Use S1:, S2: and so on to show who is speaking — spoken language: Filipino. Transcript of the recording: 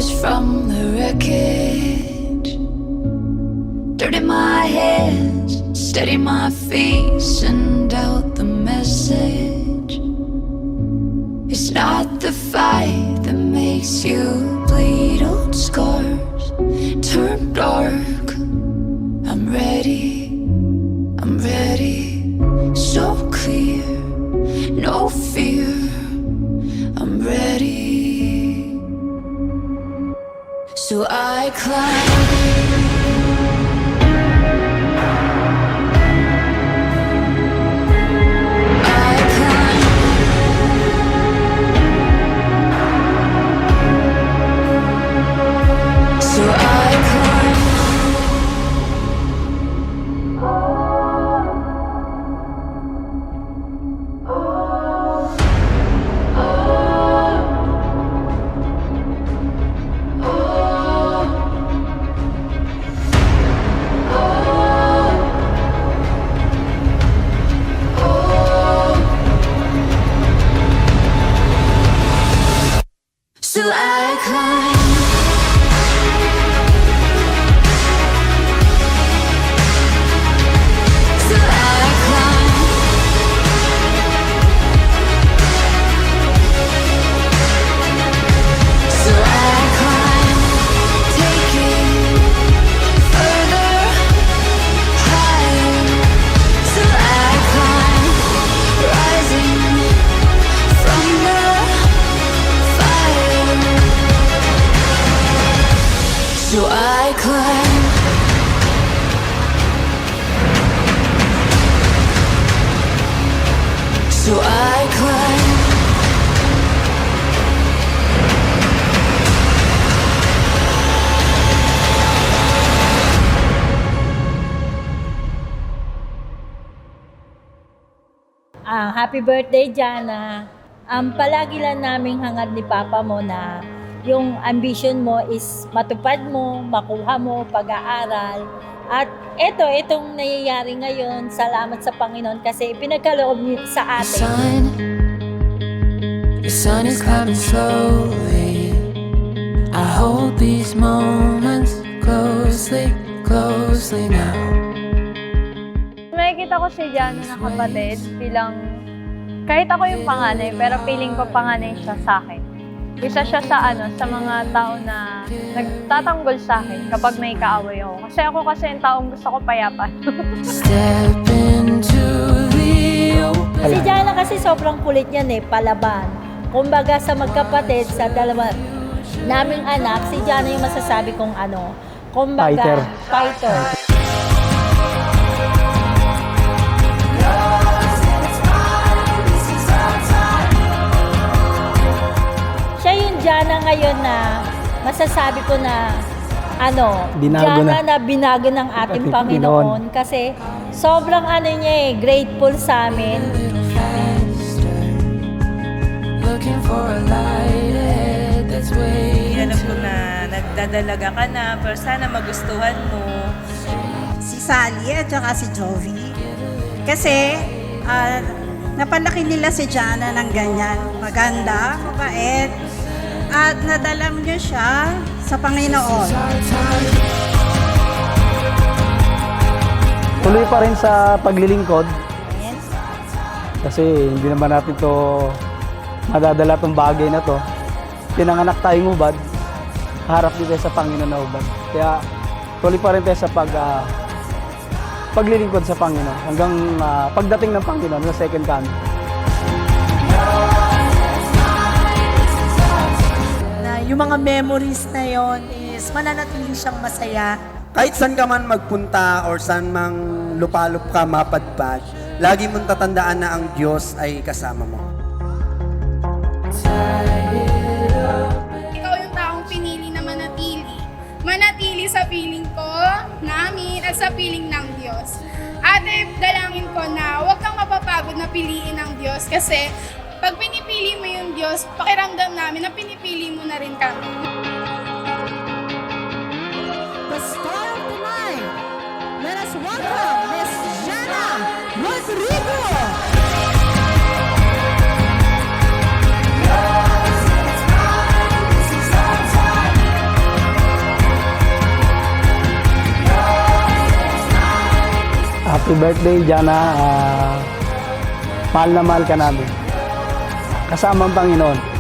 S1: ashes from the wreckage. Dirt in my hands, steady my feet, send out the message. It's not the fight that makes you bleed. Old scars turn dark. I'm ready, so clear, no fear. I'm ready. So I climb. So I climb. So I climb. So I climb, taking further, higher. So I climb, rising from the fire. So I climb. So I climb.
S2: Happy birthday, Jana. Palagi lang naming hangad ni Papa mo na yung ambition mo is matupad mo, makuha mo, pag-aaral. At itong nangyayari ngayon, salamat sa Panginoon kasi pinagkaloob niyo sa atin.
S1: The sun is climbing slowly. I hold these moments closely, closely now.
S3: Nakikita ko si Jana na kapatid bilang, kahit ako yung panganay, pero feeling ko panganay siya sa akin. Isa siya sa mga tao na nagtatanggol sa akin kapag may kaaway ako. Kasi ako yung taong gusto ko payapa.
S1: Step into the open.
S2: Si Jana kasi sobrang kulit niyan palaban. Kumbaga sa magkapatid, sa dalawa naming anak, si Jana yung masasabi kong kumbaga, fighter. Siya yung Jana ngayon na masasabi ko na Jana na binago ng ating Panginoon kasi sobrang niya grateful sa amin.
S4: Alam ko na nagdadalaga ka na, pero sana magustuhan mo.
S5: Si Sally at saka si Jovi. Kasi napalaki nila si Jana ng ganyan. Maganda, mabait, at nadala niya siya sa Panginoon.
S6: Tuloy pa rin sa paglilingkod. Kasi hindi naman natin to madadala tong bagay na to. Pinanganak tayong ubad, harap din tayo sa Panginoon na ubad. Kaya tuloy pa rin tayo sa paglilingkod sa Panginoon hanggang pagdating ng Panginoon sa second coming.
S7: Yung mga memories na yon is mananatili siyang masaya.
S8: Kahit saan ka man magpunta or saan mang lupalop ka mapadpad, lagi mong tatandaan na ang Diyos ay kasama mo.
S9: Ikaw yung taong pinili na manatili sa piling ko, namin, at sa piling ng Diyos. Ate, dalangin ko na huwag kang mapapagod na piliin ng Diyos kasi pag pinipili mo yung Diyos, pakiramdam namin na pinipili mo na rin kami.
S7: The star of the night, let us welcome Miss Jana Rodrigo!
S6: Happy birthday, Jana. Mahal na mahal ka namin. Kasama ang Panginoon.